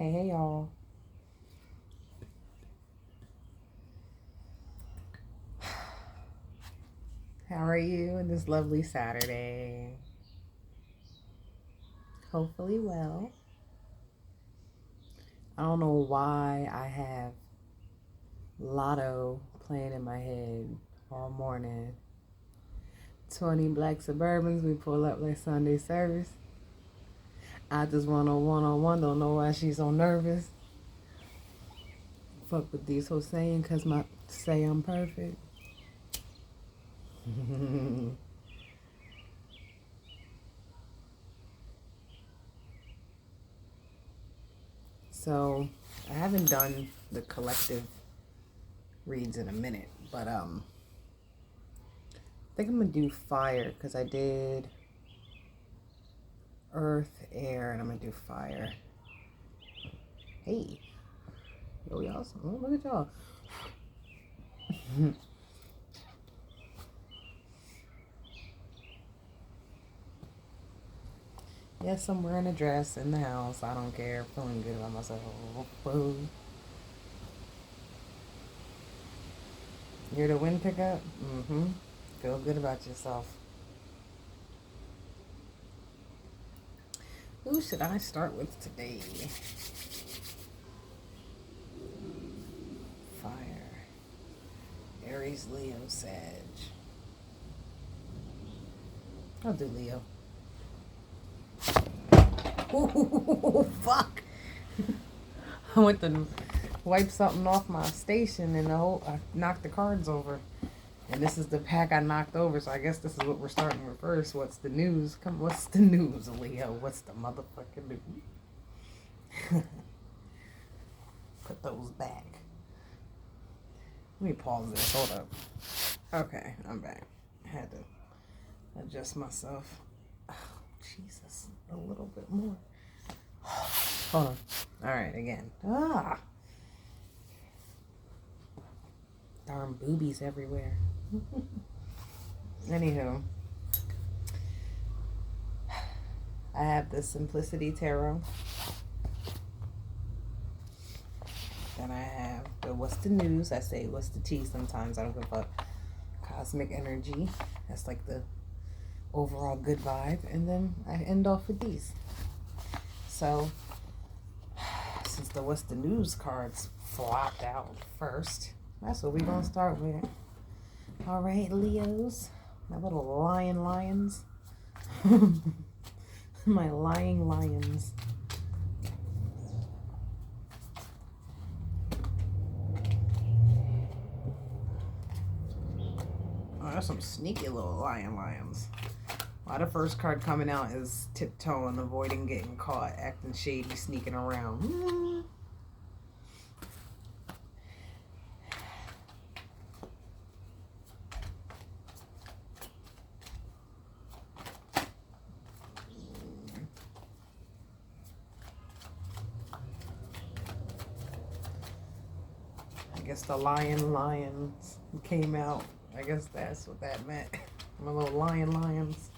Hey y'all. How are you on this lovely Saturday? Hopefully well. I don't know why I have Lotto playing in my head all morning. 20 black Suburbans, we pull up like Sunday service. I just want a one-on-one, don't know why she's so nervous. Fuck with these Hossein, cause my say I'm perfect. So I haven't done the collective reads in a minute, but I think I'm gonna do fire because I did earth, air, and I'm gonna do fire. Hey, yo, y'all! Oh, look at y'all. Yes, I'm wearing a dress in the house. I don't care. Feeling good about myself. Boom. Hear the wind pick up? Mm-hmm. Feel good about yourself. Who should I start with today? Fire. Aries, Leo, Sag. I'll do Leo. Ooh, fuck. I went to wipe something off my station and I knocked the cards over. And this is the pack I knocked over, so I guess this is what we're starting with first. What's the news? What's the news, Leo? What's the motherfucking news? Put those back. Let me pause this. Hold up. Okay, I'm back. I had to adjust myself. Oh, Jesus. A little bit more. Hold on. Alright, again. Darn boobies everywhere. Anywho, I have the Simplicity Tarot. Then I have the What's the News. I say what's the tea sometimes. I don't give a fuck. Cosmic Energy. That's like the overall good vibe. And then I end off with these. So, since the What's the News cards flopped out first, that's what we're going to start with. All right, Leos. My little lions. My lying lions. Oh, that's some sneaky little lions. Why the first card coming out is tiptoeing, avoiding getting caught, acting shady, sneaking around. I guess the lions came out. I guess that's what that meant. My little lions.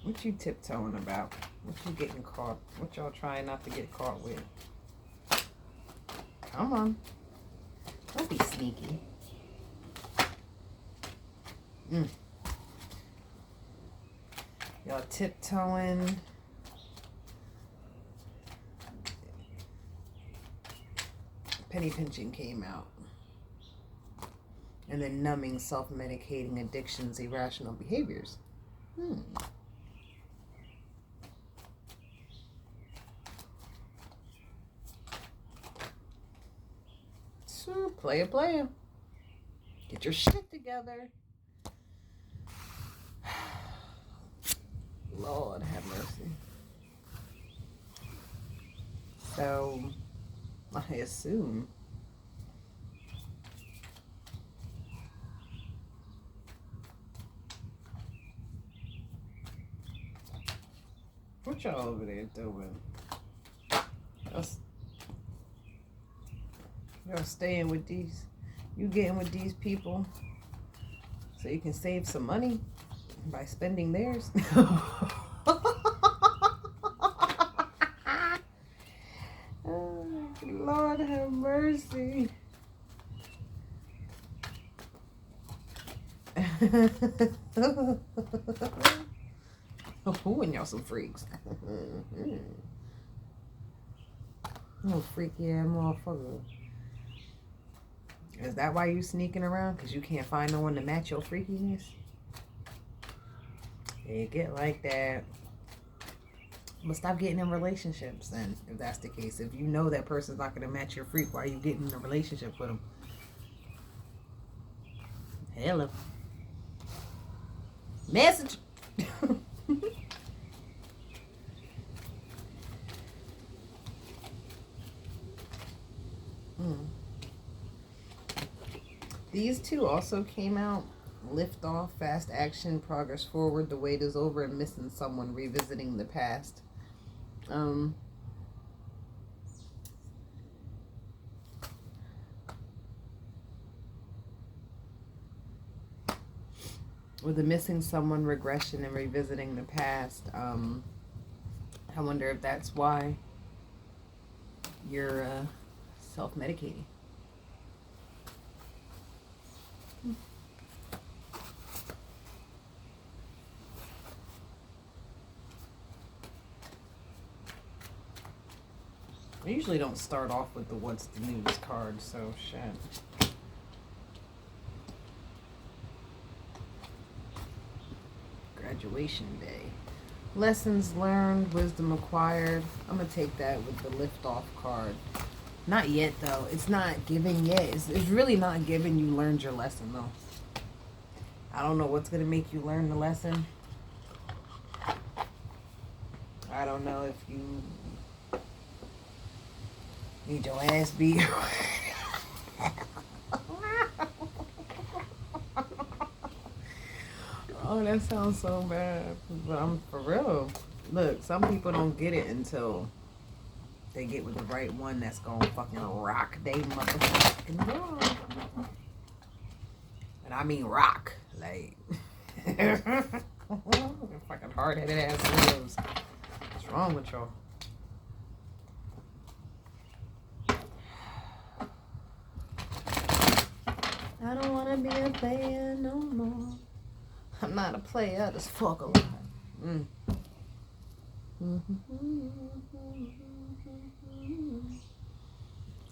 What you tiptoeing about? What you getting caught? What y'all trying not to get caught with? Come on. Don't be sneaky. Y'all tiptoeing. Penny pinching came out. And then numbing, self-medicating, addictions, irrational behaviors. So, player. Get your shit together. Lord have mercy. So, I assume what y'all over there doing? Y'all staying with these? You getting with these people so you can save some money? By spending theirs. Oh, Lord have mercy. Who and y'all some freaks? Oh, freaky ass motherfucker. Is that why you sneaking around? Because you can't find no one to match your freakiness? You get like that. But stop getting in relationships then, if that's the case. If you know that person's not going to match your freak, why are you getting in a relationship with them? Hello. Message. These two also came out. Lift off, fast action, progress forward, the wait is over, and missing someone, revisiting the past. With the missing someone, regression, and revisiting the past, I wonder if that's why you're self-medicating. I usually don't start off with the what's the news card, so shit. Graduation day. Lessons learned, wisdom acquired. I'm going to take that with the lift off card. Not yet, though. It's not giving yet. It's really not giving you learned your lesson, though. I don't know what's going to make you learn the lesson. I don't know if you need your ass beat. Oh, that sounds so bad. But I'm for real. Look, some people don't get it until they get with the right one that's gonna fucking rock they motherfucking world. And I mean rock. Like fucking hard-headed ass lives. What's wrong with y'all? I don't wanna be a player no more. I'm not a player, just fuck a lot.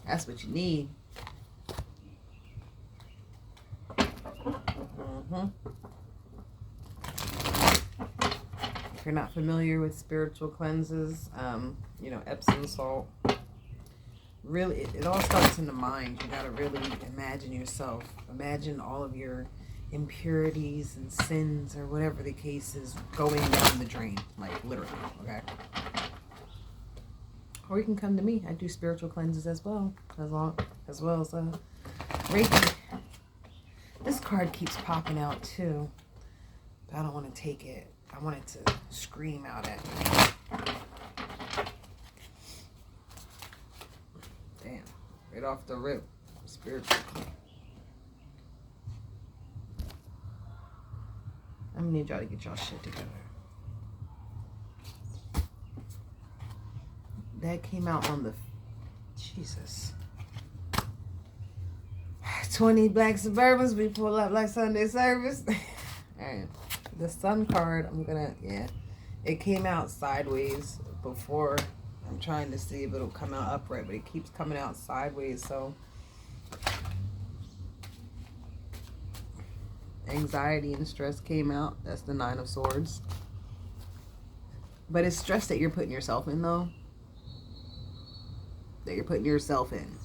That's what you need. If you're not familiar with spiritual cleanses, you know, Epsom salt. Really, it all starts in the mind. You gotta really imagine yourself. Imagine all of your impurities and sins or whatever the case is going down the drain, like literally, okay? Or you can come to me. I do spiritual cleanses as well as REIKI. This card keeps popping out too, but I don't want to take it. I want it to scream out at me. Damn, right off the rip, spiritual cleanse. I'm gonna need y'all to get y'all shit together. That came out on the Jesus. 20 black Suburbans, we pull up like Sunday service. Alright. The sun card, I'm gonna, yeah. It came out sideways before. I'm trying to see if it'll come out upright, but it keeps coming out sideways, so. Anxiety and stress came out. That's the 9 of Swords. But it's stress that you're putting yourself in, though. That you're putting yourself in.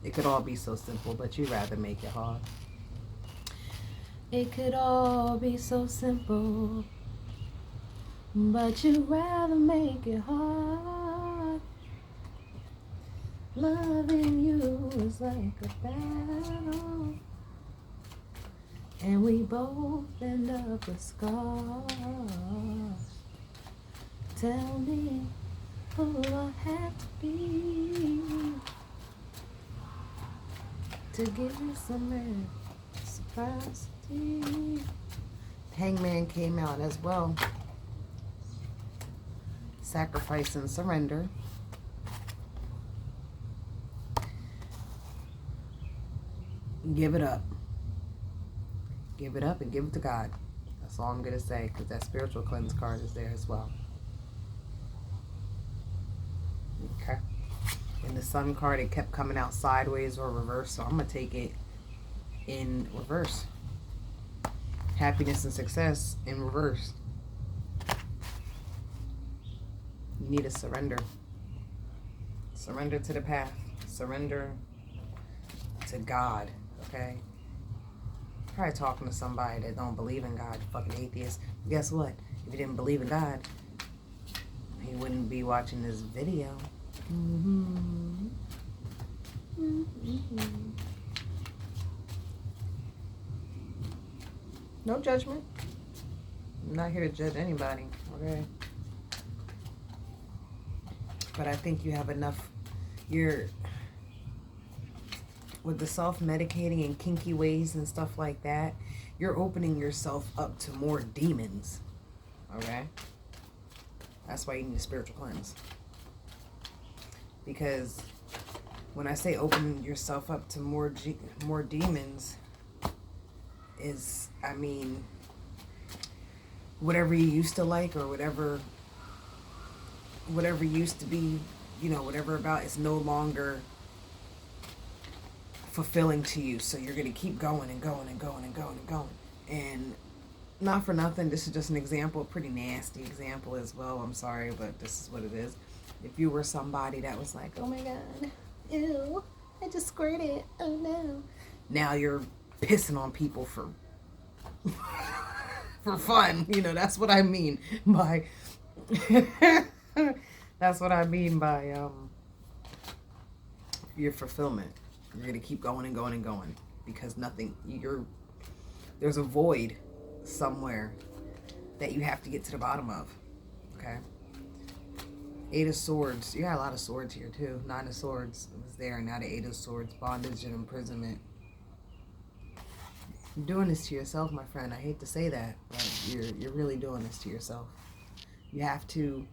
It could all be so simple, but you'd rather make it hard. It could all be so simple, but you'd rather make it hard. Loving you is like a battle, and we both end up with scars. Tell me who I have to be to give you some reciprocity. Hangman came out as well. Sacrifice and surrender. Give it up. Give it up and give it to God. That's all I'm going to say, because that spiritual cleanse card is there as well. Okay. And the sun card, it kept coming out sideways or reverse, so I'm going to take it in reverse. Happiness and success in reverse. You need to surrender. Surrender to the path. Surrender to God, okay? Probably talking to somebody that don't believe in God, fucking atheist. Guess what? If you didn't believe in God, he wouldn't be watching this video. No judgment. I'm not here to judge anybody, okay? But I think you have enough. With the self-medicating and kinky ways and stuff like that, you're opening yourself up to more demons, okay? That's why you need a spiritual cleanse. Because when I say open yourself up to more demons, I mean, whatever you used to like, or whatever used to be, whatever about, is no longer fulfilling to you. So you're going to keep going and going and going and going and going. And not for nothing, this is just an example, a pretty nasty example as well. I'm sorry, but this is what it is. If you were somebody that was like, oh my God, ew, I just squirted, oh no. Now you're pissing on people for fun. That's what I mean by that's what I mean by your fulfillment. You're going to keep going and going and going, because there's a void somewhere that you have to get to the bottom of, okay? 8 of Swords. You got a lot of swords here too. 9 of Swords was there, and now the 8 of Swords. Bondage and imprisonment. You're doing this to yourself, my friend. I hate to say that, but you're really doing this to yourself. You have to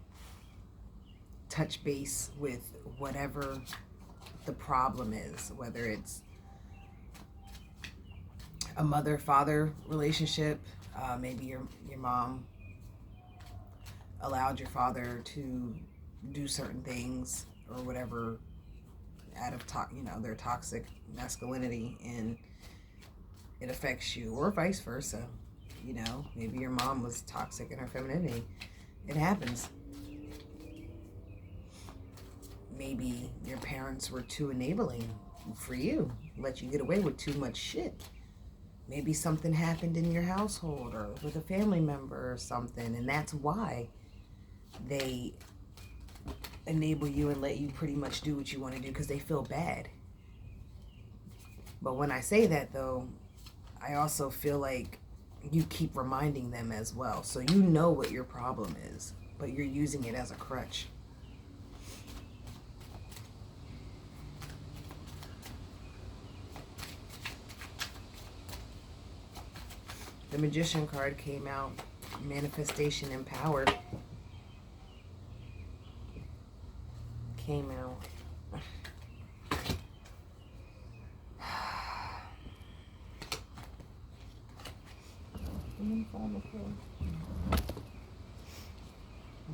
touch base with whatever the problem is, whether it's a mother-father relationship. Maybe your mom allowed your father to do certain things or whatever out of their toxic masculinity, and it affects you, or vice versa. Maybe your mom was toxic in her femininity. It happens. Maybe your parents were too enabling for you, let you get away with too much shit. Maybe something happened in your household or with a family member or something, and that's why they enable you and let you pretty much do what you want to do, because they feel bad. But when I say that, though, I also feel like you keep reminding them as well. So you know what your problem is, but you're using it as a crutch. The Magician card came out. Manifestation and power came out.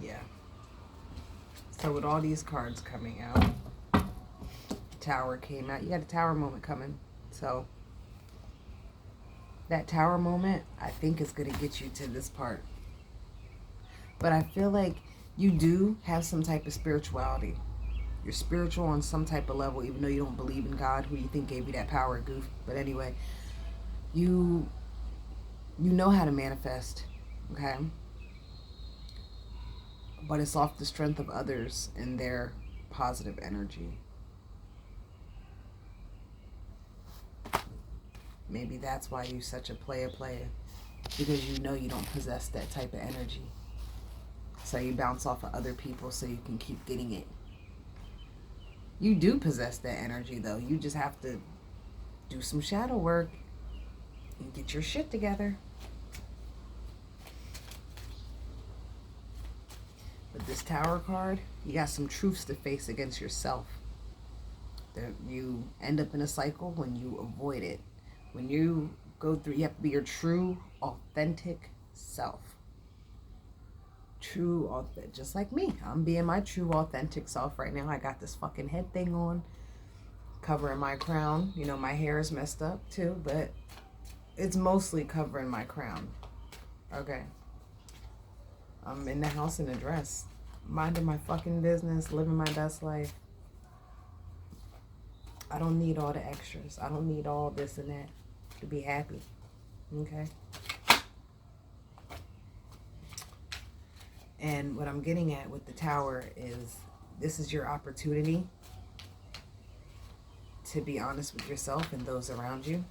Yeah. So with all these cards coming out, Tower came out. You got a Tower moment coming. So that Tower moment, I think, is going to get you to this part. But I feel like you do have some type of spirituality. You're spiritual on some type of level, even though you don't believe in God, who you think gave you that power, goof. But anyway, you know how to manifest, okay? But it's off the strength of others and their positive energy. Maybe that's why you're such a player, because you know you don't possess that type of energy. So you bounce off of other people so you can keep getting it. You do possess that energy, though. You just have to do some shadow work and get your shit together. this Tower card, you got some truths to face against yourself. That you end up in a cycle when you avoid it. When you go through, you have to be your true, authentic self. True, authentic, just like me. I'm being my true, authentic self right now. I got this fucking head thing on, covering my crown. You know, my hair is messed up too, but it's mostly covering my crown. Okay. I'm in the house in a dress, minding my fucking business, living my best life. I don't need all the extras. I don't need all this and that to be happy. Okay? And what I'm getting at with the Tower is this is your opportunity to be honest with yourself and those around you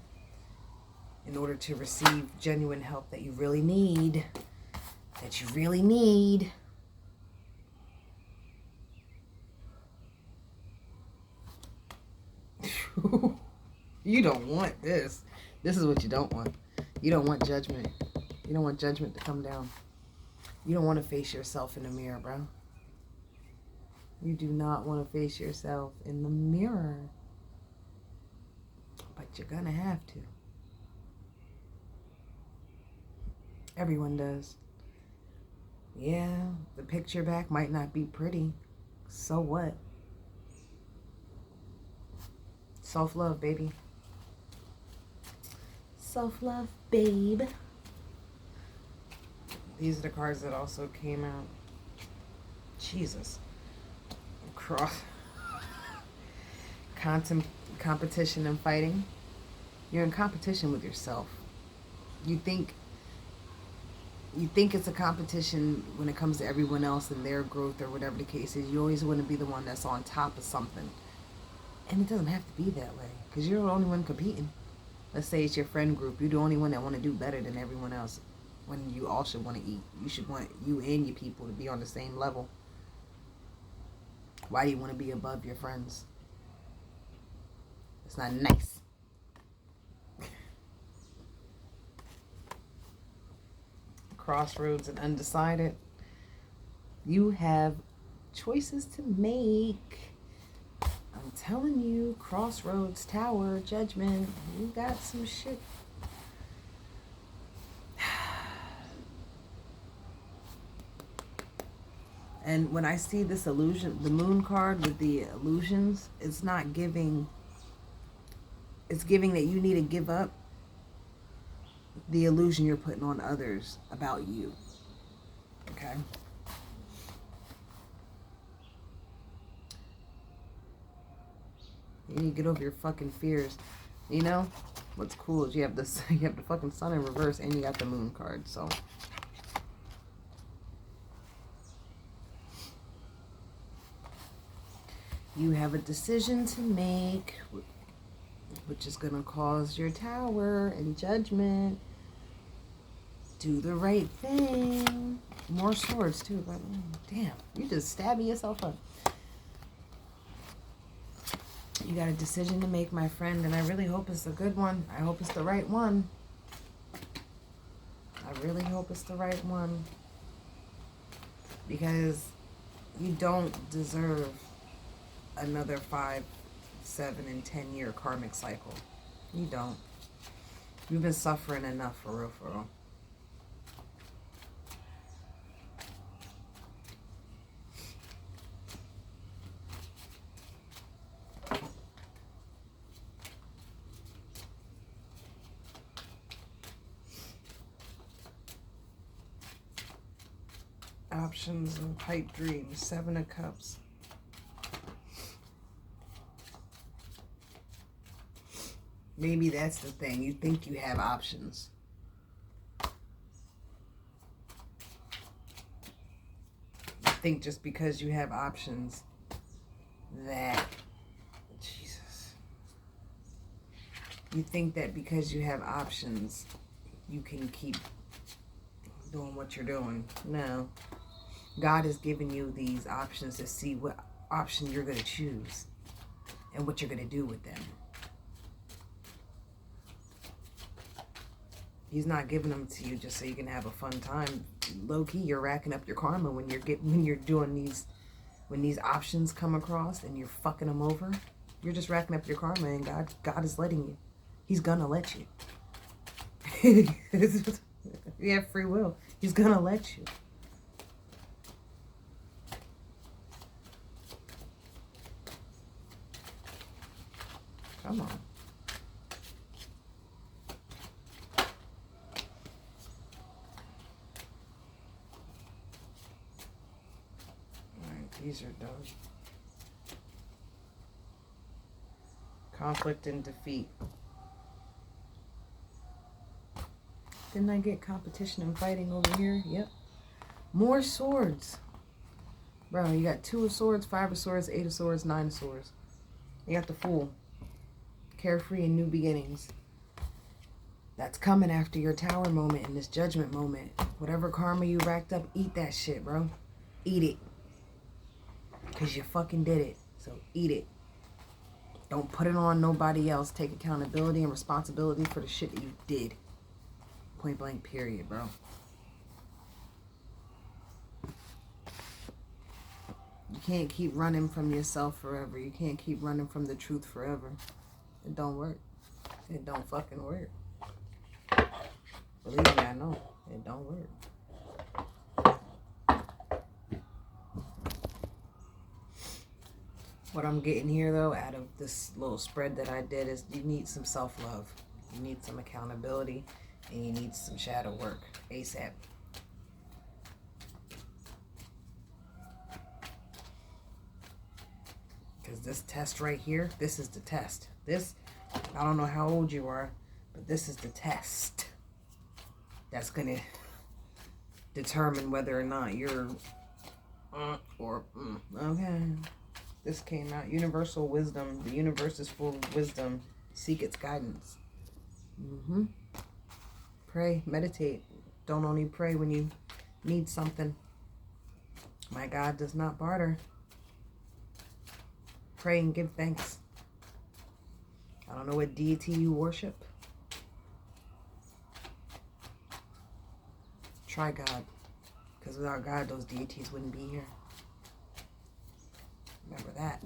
in order to receive genuine help that you really need. That you really need. You don't want this. This is what you don't want. You don't want judgment. You don't want judgment to come down. You don't want to face yourself in the mirror, bro. You do not want to face yourself in the mirror. But you're gonna have to. Everyone does. Yeah, the picture back might not be pretty. So what? Self-love, baby. Self-love, babe. These are the cards that also came out. Jesus. Cross. Competition and fighting. You're in competition with yourself. You think it's a competition when it comes to everyone else and their growth or whatever the case is. You always want to be the one that's on top of something. And it doesn't have to be that way, because you're the only one competing. Let's say it's your friend group. You're the only one that want to do better than everyone else, when you all should want to eat. You should want you and your people to be on the same level. Why do you want to be above your friends? It's not nice. Crossroads and undecided. You have choices to make. I'm telling you, crossroads, Tower, judgment. You got some shit. And when I see this illusion, the moon card with the illusions, it's not giving, it's giving that you need to give up the illusion you're putting on others about you. Okay? You need to get over your fucking fears. You know? What's cool is you have this, you have the fucking sun in reverse and you got the moon card, so. You have a decision to make, which is going to cause your Tower and judgment. Do the right thing. More swords too, but damn, you just stabbing yourself up. You got a decision to make, my friend, and I really hope it's a good one. I hope it's the right one. I really hope it's the right one. Because you don't deserve another 5, 7, and 10 year karmic cycle. You don't. You've been suffering enough, for real, for real. Options and pipe dreams. 7 of Cups. Maybe that's the thing. You think you have options. You think just because you have options that... Jesus. You think that because you have options, you can keep doing what you're doing. No. God has given you these options to see what option you're going to choose and what you're going to do with them. He's not giving them to you just so you can have a fun time. Low key, you're racking up your karma when you're doing these, when these options come across and you're fucking them over. You're just racking up your karma, and God is letting you. He's gonna let you. You have free will. He's gonna let you. Come on. These are done. Conflict and defeat. Didn't I get competition and fighting over here? Yep. More swords. Bro, you got 2 of swords, 5 of swords, 8 of swords, 9 of swords. You got the Fool. Carefree and new beginnings. That's coming after your tower moment and this judgment moment. Whatever karma you racked up, eat that shit, bro. Eat it. Because you fucking did it. So eat it. Don't put it on nobody else. Take accountability and responsibility for the shit that you did. Point blank period, bro. You can't keep running from yourself forever. You can't keep running from the truth forever. It don't work. It don't fucking work. Believe me, I know. It don't work. What I'm getting here, though, out of this little spread that I did is you need some self-love. You need some accountability. And you need some shadow work ASAP. Because this test right here, this is the test. This, I don't know how old you are, but this is the test. That's going to determine whether or not you're okay. This came out. Universal wisdom. The universe is full of wisdom. Seek its guidance. Pray. Meditate. Don't only pray when you need something. My God does not barter. Pray and give thanks. I don't know what deity you worship. Try God. Because without God, those deities wouldn't be here. Remember that.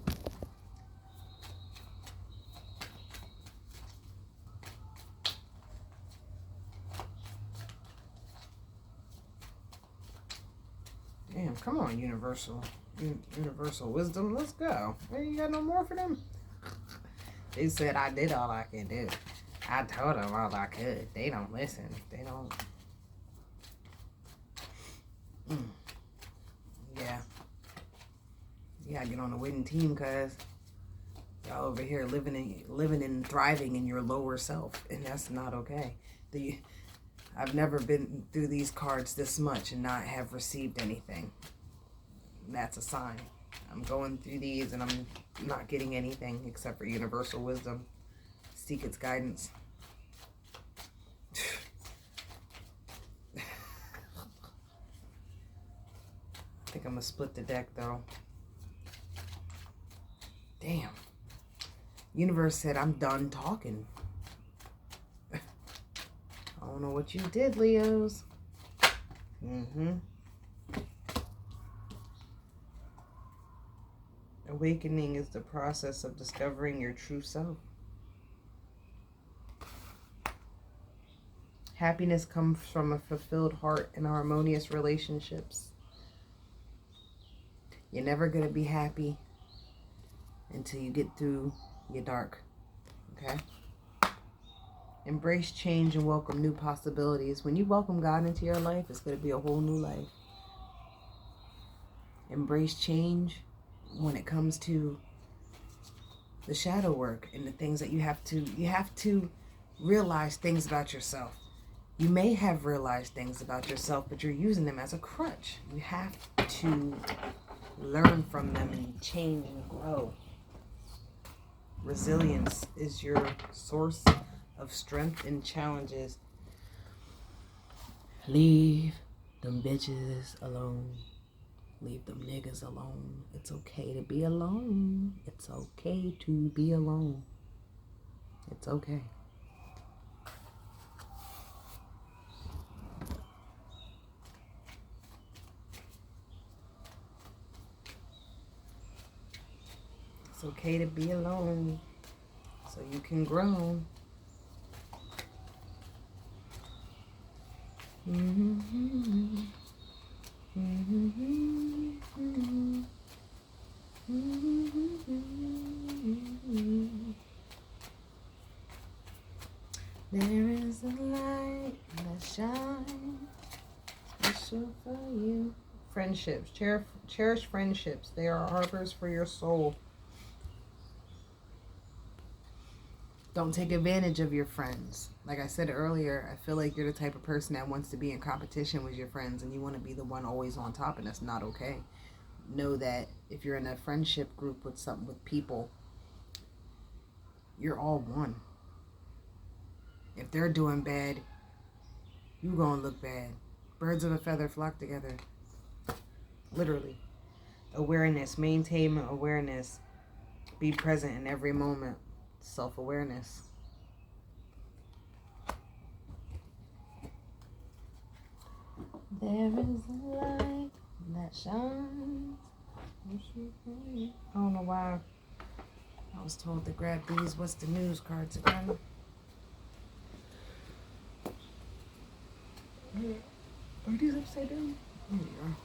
Damn, come on, universal wisdom. Let's go. Hey, you got no more for them? They said I did all I could do. I told them all I could. They don't listen. They don't. Yeah. You gotta get on the winning team, cuz y'all over here living and thriving in your lower self, and that's not okay. I've never been through these cards this much and not have received anything. That's a sign. I'm going through these and I'm not getting anything except for universal wisdom. Seek its guidance. I think I'm gonna split the deck though. Damn. Universe said I'm done talking. I don't know what you did, Leos. Awakening is the process of discovering your true self. Happiness comes from a fulfilled heart and harmonious relationships. You're never going to be happy until you get through your dark. Okay? Embrace change and welcome new possibilities. When you welcome God into your life, it's going to be a whole new life. Embrace change when it comes to the shadow work and the things that you have to realize things about yourself. You may have realized things about yourself, but you're using them as a crutch. You have to learn from them and change and grow. Resilience is your source of strength and challenges. Leave them bitches alone. Leave them niggas alone. It's okay to be alone. It's okay to be alone. It's okay. It's okay to be alone so you can grow. There is a light that shines special for you. Friendships. Cherish friendships. They are harbors for your soul. Don't take advantage of your friends. Like I said earlier, I feel like you're the type of person that wants to be in competition with your friends and you want to be the one always on top, and that's not okay. Know that if you're in a friendship group with people, you're all one. If they're doing bad, you gonna look bad. Birds of a feather flock together. Literally. Awareness. Maintain awareness. Be present in every moment. Self-awareness. There is a light that shines. I don't know why I was told to grab these. What's the news cards again? Are these upside down? There you are.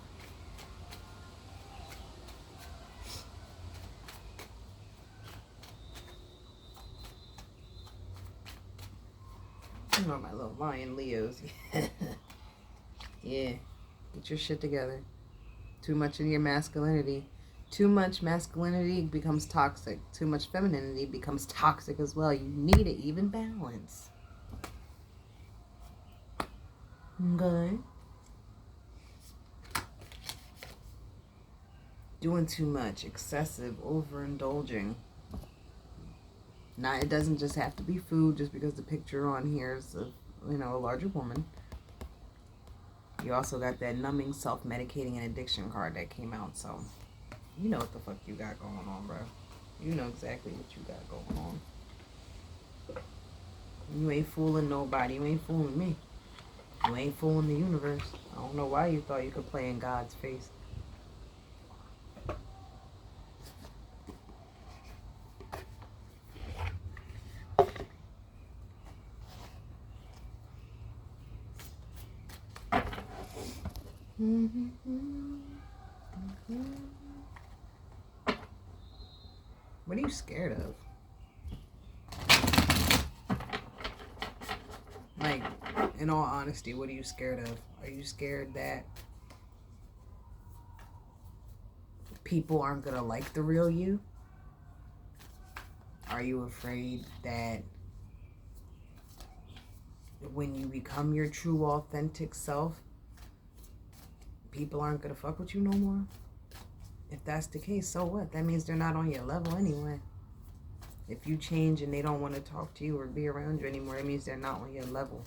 You know my little lion Leos. Yeah. Get your shit together. Too much in your masculinity. Too much masculinity becomes toxic. Too much femininity becomes toxic as well. You need an even balance. Okay. Doing too much. Excessive. Overindulging. Now, it doesn't just have to be food just because the picture on here is of, a larger woman. You also got that numbing, self-medicating, and addiction card that came out. So, you know what the fuck you got going on, bro. You know exactly what you got going on. You ain't fooling nobody. You ain't fooling me. You ain't fooling the universe. I don't know why you thought you could play in God's face. What are you scared of? Like, in all honesty, what are you scared of? Are you scared that people aren't gonna like the real you? Are you afraid that when you become your true, authentic self, people aren't gonna fuck with you no more? If that's the case, so what? That means they're not on your level anyway. If you change and they don't want to talk to you or be around you anymore, it means they're not on your level.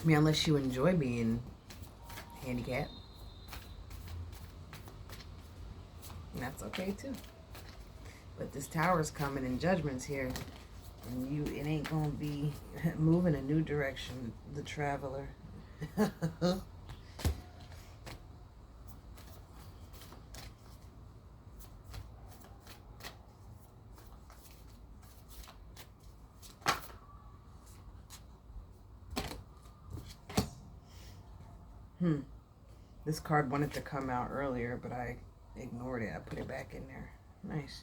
I mean, unless you enjoy being handicapped. And that's okay too. But this tower's coming and judgment's here. And it ain't gonna be moving a new direction, the traveler. This card wanted to come out earlier, but I ignored it. I put it back in there. Nice.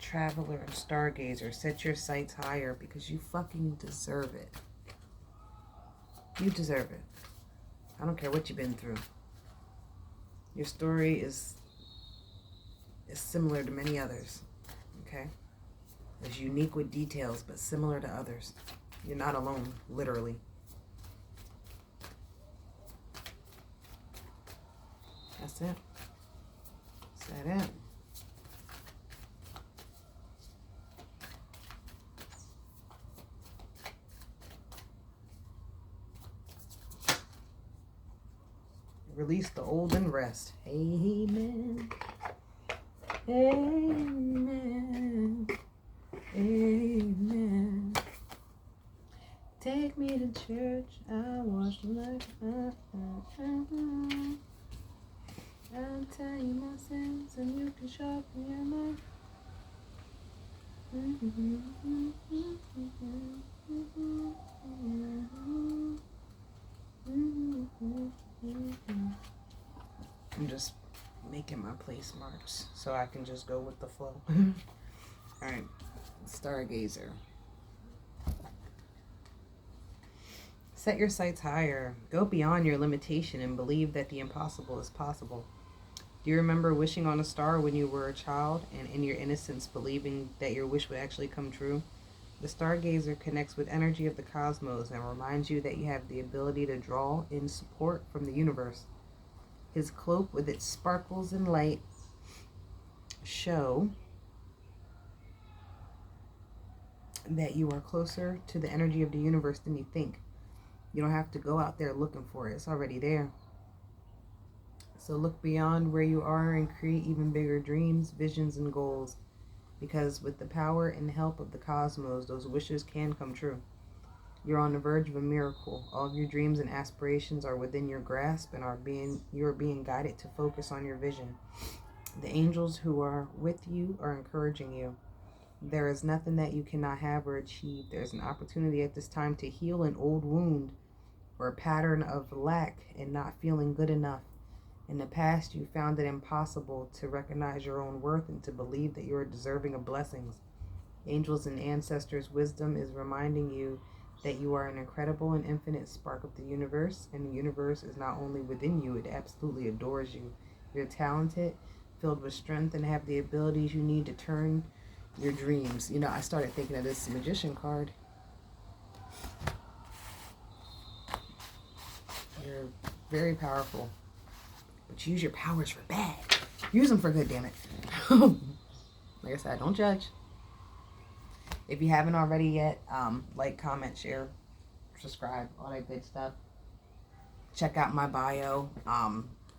Traveler and stargazer, set your sights higher because you fucking deserve it. You deserve it. I don't care what you've been through. Your story is similar to many others. Okay? It's unique with details, but similar to others. You're not alone, literally. That's it. That's it. Release the old and rest. Amen. Amen. Amen. Take church. I watched like I'll tell you my sins and you can sharpen your knife. I'm just making my place marks so I can just go with the flow. Alright, Stargazer. Set your sights higher. Go beyond your limitation and believe that the impossible is possible. Do you remember wishing on a star when you were a child and in your innocence believing that your wish would actually come true? The Stargazer connects with energy of the cosmos and reminds you that you have the ability to draw in support from the universe. His cloak with its sparkles and light show that you are closer to the energy of the universe than you think. You don't have to go out there looking for it. It's already there. So look beyond where you are and create even bigger dreams, visions, and goals. Because with the power and help of the cosmos, those wishes can come true. You're on the verge of a miracle. All of your dreams and aspirations are within your grasp and you are being guided to focus on your vision. The angels who are with you are encouraging you. There is nothing that you cannot have or achieve. There's an opportunity at this time to heal an old wound or a pattern of lack and not feeling good enough. In the past, you found it impossible to recognize your own worth and to believe that you are deserving of blessings. Angels and ancestors' wisdom is reminding you that you are an incredible and infinite spark of the universe, and the universe is not only within you, it absolutely adores you. You're talented, filled with strength, and have the abilities you need to turn your dreams. You know, I started thinking of this magician card. You're very powerful, but use your powers for bad. Use them for good, damn it. Like I said, don't judge. If you haven't already yet, like, comment, share, subscribe, all that good stuff. Check out my bio.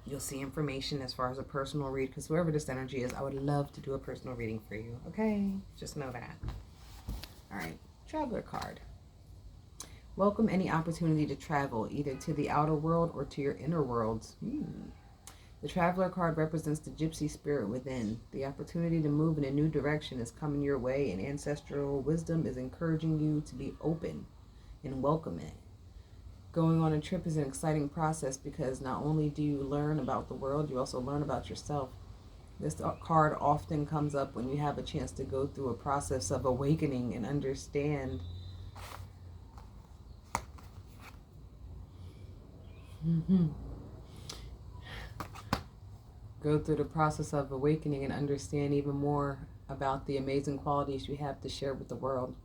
You'll see information as far as a personal read, because whoever this energy is, I would love to do a personal reading for you. Okay? Just know that. All right. Traveler card. Welcome any opportunity to travel, either to the outer world or to your inner worlds. The Traveler card represents the gypsy spirit within. The opportunity to move in a new direction is coming your way, and ancestral wisdom is encouraging you to be open and welcome it. Going on a trip is an exciting process because not only do you learn about the world, you also learn about yourself. This card often comes up when you have a chance to go through a process of awakening and understand go through the process of awakening and understand even more about the amazing qualities you have to share with the world.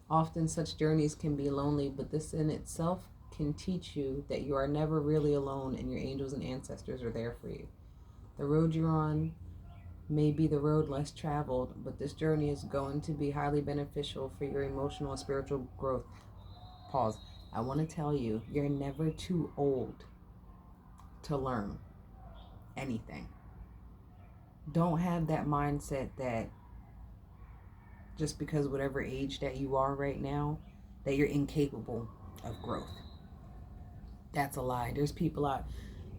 Often such journeys can be lonely, but this in itself can teach you that you are never really alone and your angels and ancestors are there for you. The road you're on may be the road less traveled, but this journey is going to be highly beneficial for your emotional and spiritual growth. Pause. I want to tell you, you're never too old to learn anything. Don't have that mindset that just because whatever age that you are right now, that you're incapable of growth. That's a lie. There's people out,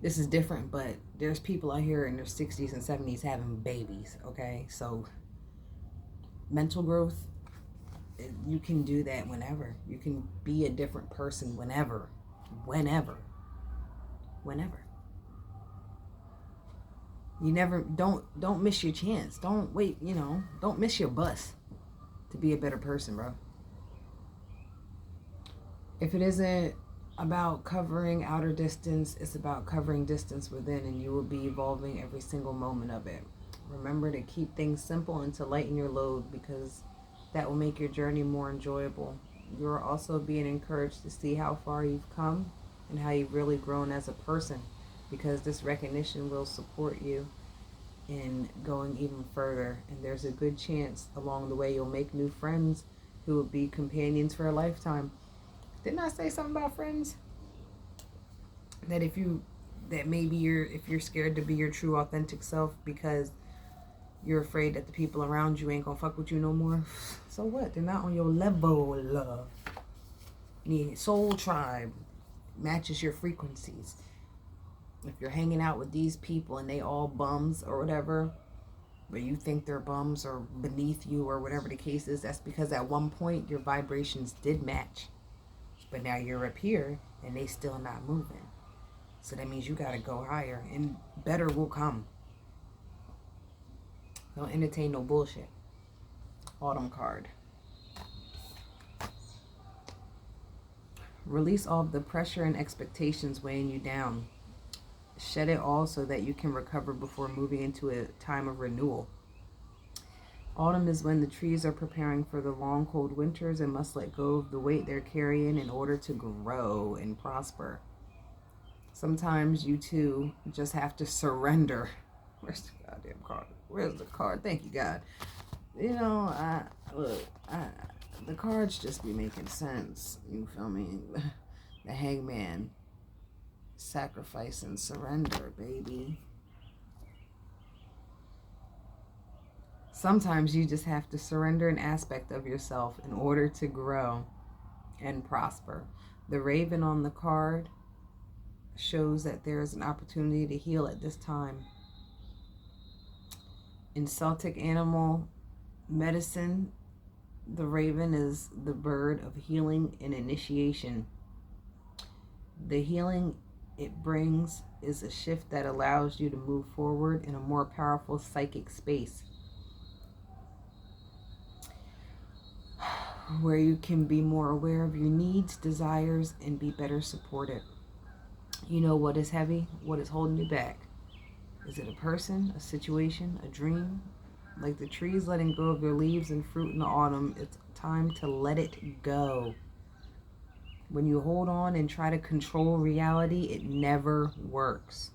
this is different, but there's people out here in their 60s and 70s having babies, okay? So mental growth, you can do that whenever. You can be a different person whenever. You never, don't miss your chance. Don't wait, don't miss your bus to be a better person, bro. If it isn't about covering outer distance, it's about covering distance within, and you will be evolving every single moment of it. Remember to keep things simple and to lighten your load, because that will make your journey more enjoyable. You're also being encouraged to see how far you've come and how you've really grown as a person, because this recognition will support you in going even further. And there's a good chance along the way you'll make new friends who will be companions for a lifetime. Didn't I say something about friends? That if you're scared to be your true authentic self because you're afraid that the people around you ain't gonna fuck with you no more, so what? They're not on your level, love. Any soul tribe matches your frequencies. If you're hanging out with these people and they all bums or whatever, but you think they're bums or beneath you or whatever the case is, that's because at one point your vibrations did match. But now you're up here and they still not moving. So that means you got to go higher and better will come. Don't entertain no bullshit. Autumn card. Release all of the pressure and expectations weighing you down. Shed it all so that you can recover before moving into a time of renewal. Autumn is when the trees are preparing for the long, cold winters and must let go of the weight they're carrying in order to grow and prosper. Sometimes you too just have to surrender. Where's the goddamn card? Where's the card? Thank you, God. You know, the cards just be making sense. You feel me? The Hangman. Sacrifice and surrender, baby. Sometimes you just have to surrender an aspect of yourself in order to grow and prosper. The raven on the card shows that there is an opportunity to heal at this time. In Celtic animal medicine, the raven is the bird of healing and initiation. The healing it brings is a shift that allows you to move forward in a more powerful psychic space where you can be more aware of your needs, desires, and be better supported. You know what is heavy? What is holding you back? Is it a person, a situation, a dream? Like the trees letting go of their leaves and fruit in the autumn, it's time to let it go. When you hold on and try to control reality, it never works.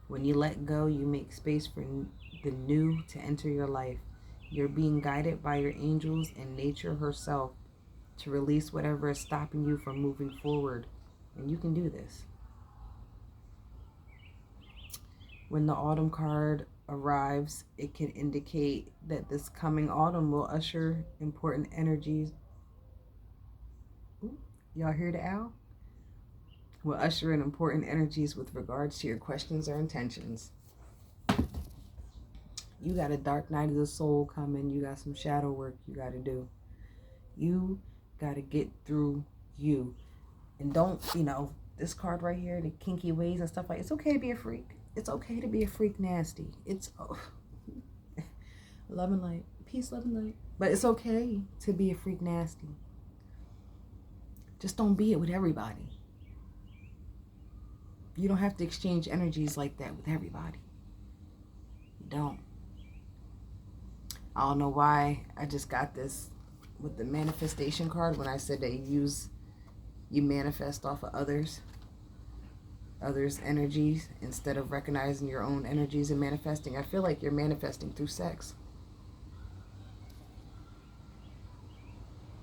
When you let go, you make space for the new to enter your life. You're being guided by your angels and nature herself to release whatever is stopping you from moving forward. And you can do this. When the autumn card arrives, it can indicate that this coming autumn will usher important energies. Ooh, y'all hear the owl? Will usher in important energies with regards to your questions or intentions. You got a dark night of the soul coming. You got some shadow work you got to do. You got to get through you. And don't, this card right here, the kinky ways and stuff like, it's okay to be a freak. It's okay to be a freak nasty. It's love and light. Peace, love and light. But it's okay to be a freak nasty. Just don't be it with everybody. You don't have to exchange energies like that with everybody. You don't. I don't know why I just got this with the manifestation card when I said that you manifest off of others' energies instead of recognizing your own energies and manifesting. I feel like you're manifesting through sex.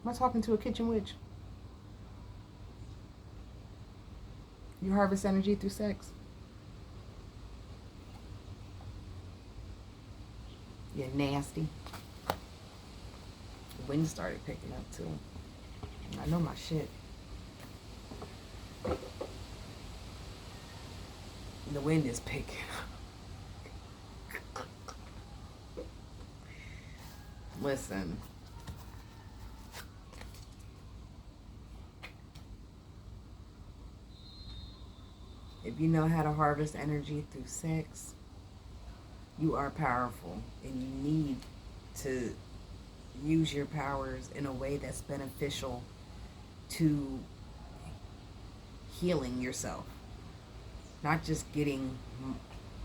Am I talking to a kitchen witch? You harvest energy through sex. You're nasty. The wind started picking up too. I know my shit. The wind is picking up. Listen. If you know how to harvest energy through sex, you are powerful, and you need to use your powers in a way that's beneficial to healing yourself, not just getting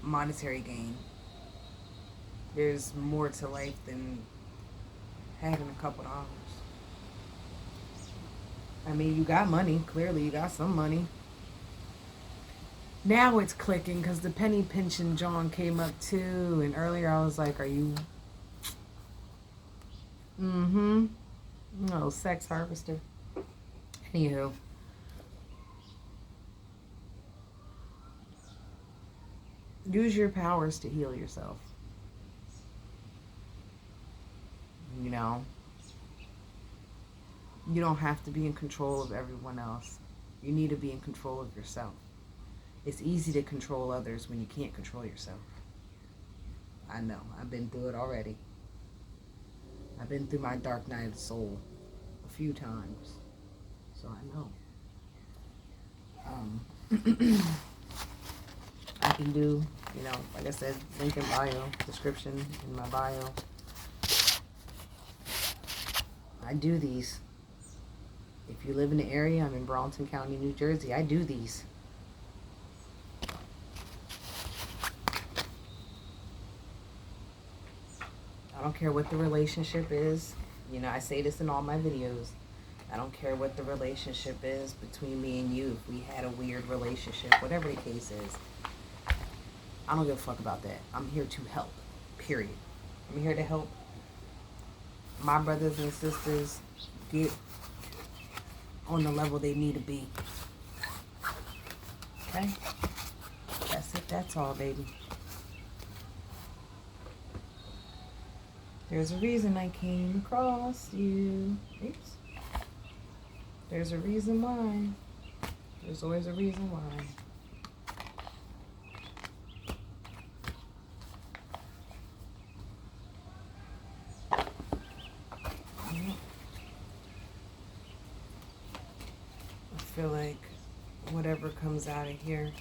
monetary gain. There's more to life than having a couple dollars. I mean, you got money. Clearly, you got some money. Now it's clicking because the penny pinching John came up too. And earlier I was like, are you... No, sex harvester. Anywho. Use your powers to heal yourself. You don't have to be in control of everyone else. You need to be in control of yourself. It's easy to control others when you can't control yourself. I know. I've been through it already. I've been through my dark night of the soul a few times. So I know. I can do, you know, like I said, link in bio, description in my bio. I do these. If you live in the area, I'm in Bronson County, New Jersey. I do these. I don't care what the relationship is. You know, I say this in all my videos. I don't care what the relationship is between me and you. If we had a weird relationship, whatever the case is. I don't give a fuck about that. I'm here to help. Period. I'm here to help my brothers and sisters get on the level they need to be. Okay? That's it. That's all, baby. There's a reason I came across you. Oops. There's a reason why. There's always a reason why. I feel like whatever comes out of here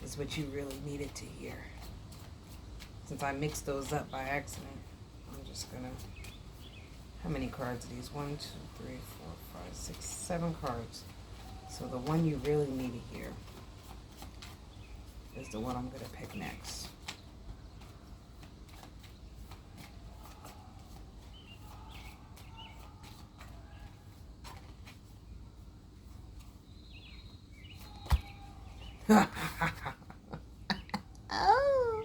is what you really needed to hear. Since I mixed those up by accident, I'm just gonna... How many cards are these? 1, 2, 3, 4, 5, 6, 7 cards. So the one you really need to hear is the one I'm gonna pick next. Oh.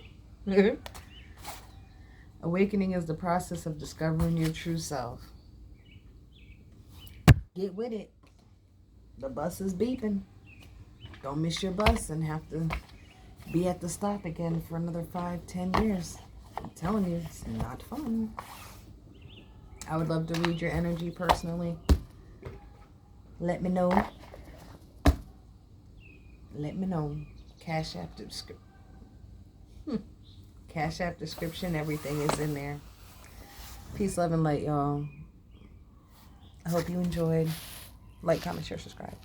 Awakening is the process of discovering your true self. Get with it. The bus is beeping. Don't miss your bus and have to be at the stop again for another 5-10 years. I'm telling you, it's not fun. I would love to read your energy personally. Let me know. Let me know. Cash App description. Cash App description. Everything is in there. Peace, love, and light, y'all. I hope you enjoyed. Like, comment, share, subscribe.